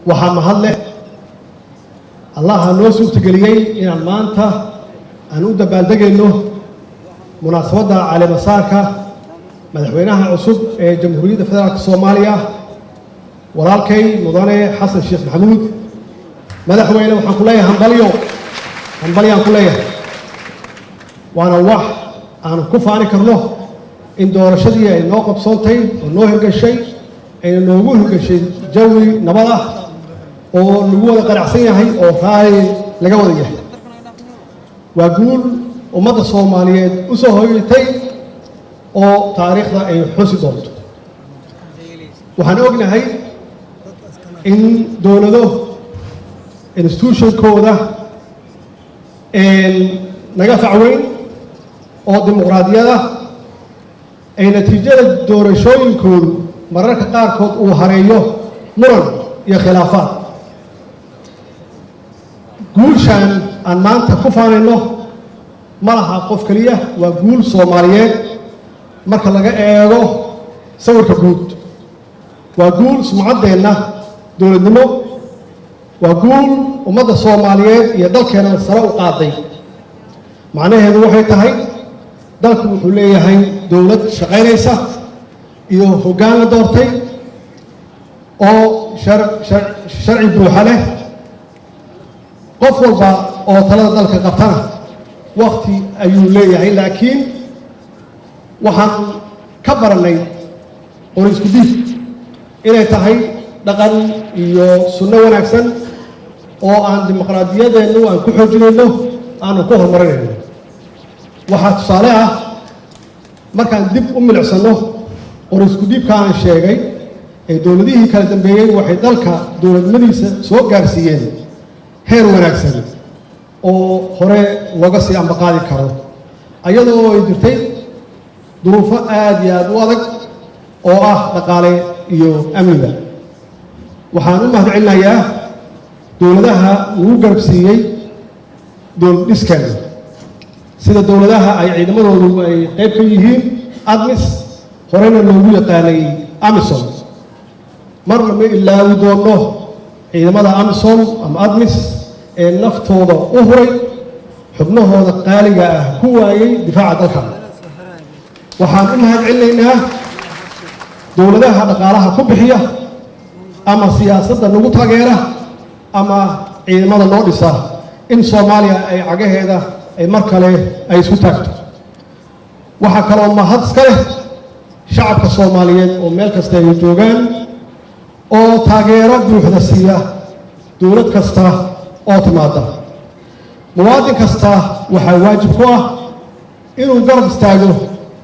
waxaa mahad leh allaha noo suurtageliyey inaan maanta aan u dabaaldegayno munaasabadda caleemasaarka madaxweynaha cusub ee jamhuuriyadda federaalka soomaaliya walaalkay mudane xasan sheekh maxamuud. madaxweyne waxaan ku leeyahay hambalyaan ku leeyahay, waana wax aan ku faani karno in doorashadii ay noo qabsoontay oo noo hirgashay ayna noogu hirgashay jawi nabad ah oo lagu wada qanacsan yahay oo raali laga wada yahay. waa guul ummadda soomaaliyeed u soo hoyatay oo taariikhda ay xusi doonto. waxaan ognahay in dowlado institutionkooda naga facweyn oo dimuqraadiyada ay natiijada doorashooyinkoodu mararka qaarkood uu hareeyo muran iyo khilaafaad. guushaan aan maanta ku faanayno ma laha qof keliya, waa guul soomaaliyeed marka laga eego sawirka guud. waa guul sumcaddeenna dowladnimo, waa guul ummadda soomaaliyeed iyo dalkeena sare u qaaday. macnaheedu waxay tahay dalku wuxuu leeyahay dowlad shaqaynaysa iyo hoggaan la doortay oo sharci buuxa leh. qof walba oo talada dalka qabtana waqti ayuu leeyahay, laakiin waxaan ka barannay qori isku diid inay tahay dhaqan iyo sunno wanaagsan oo aan dimuqraadiyadeennu aan ku xoojinayno, aanu ku horumarinayno. waxaa tusaale ah markaan dib u milicsanno qori isku dhiibka aan sheegay ee dowladihii kala dambeeyey waxay dalka dowladnimadiisa soo gaarsiiyeen heer wanaagsan oo hore looga sii ambaqaadi karo, ayadoo ay jirtay duruufo aad iyo aad u adag oo ah dhaqaale iyo amniga. waxaan u mahadcelinayaa dowladaha lagu garabsiiyey dowlad dhiskeena, sida dowladaha ay ciidamadoodu ay qayb ka yihiin admis, horeyna loogu yaqaanay amisom. marna ma ilaawi doonno ciidamada amisom ama admis ee naftooda u huray, xubnahooda qaaliga ah ku waayey difaaca dalka. waxaan u mahadcelinaynaa dowladaha dhaqaalaha ku bixiya ama siyaasadda nagu taageera ama ciidamada noo dhisa in soomaaliya ay cagaheeda ay mar kale ay isku taagto. waxaa kaloo mahad iska leh shacabka soomaaliyeed oo meel kasta ay joogaan oo taageero buuxda siiya dowlad kasta oo timaada. muwaadin kasta waxaa waajib ku ah inuu garab istaago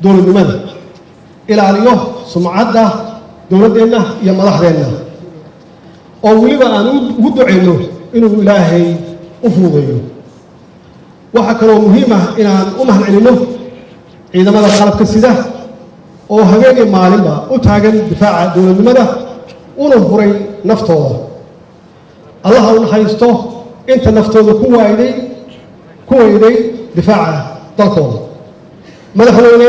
dowladnimada, ilaaliyo sumcadda dowladdeenna iyo madaxdeenna, oo weliba aan ugu duceyno inuu ilaahay u fududeeyo. waxaa kaloo muhiim ah inaan u mahadcelinno ciidamada qalabka sida oo habeen iyo maalinba u taagan difaaca dowladnimada una huray naftooda. allaha u naxariisto inta naftooda ku weyday difaaca dalkooda. madaxweyne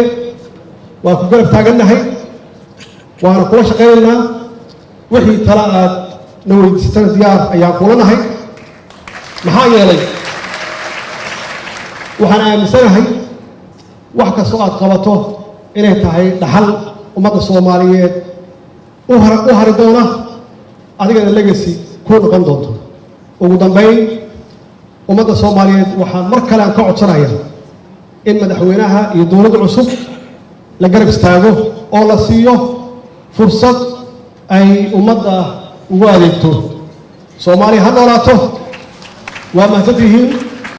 waa ku garab taagannahay, waana kula shaqaynaynaa. wixii tala aad na weydiisatana diyaar ayaan kula nahay. maxaa yeelay waxaan aaminsanahay wax kastoo aad qabato inay tahay dhaxal ummadda soomaaliyeed u hari doona, adigana legacy ku noqon doonto. ugu dambayn, ummadda soomaaliyeed waxaan mar kale aan ka codsanaya in madaxweynaha iyo dowladda cusub la garab istaago oo la siiyo fursad ay ummadda ugu adeegto. soomaaliya ha noolaato. waa mahadsantihiin.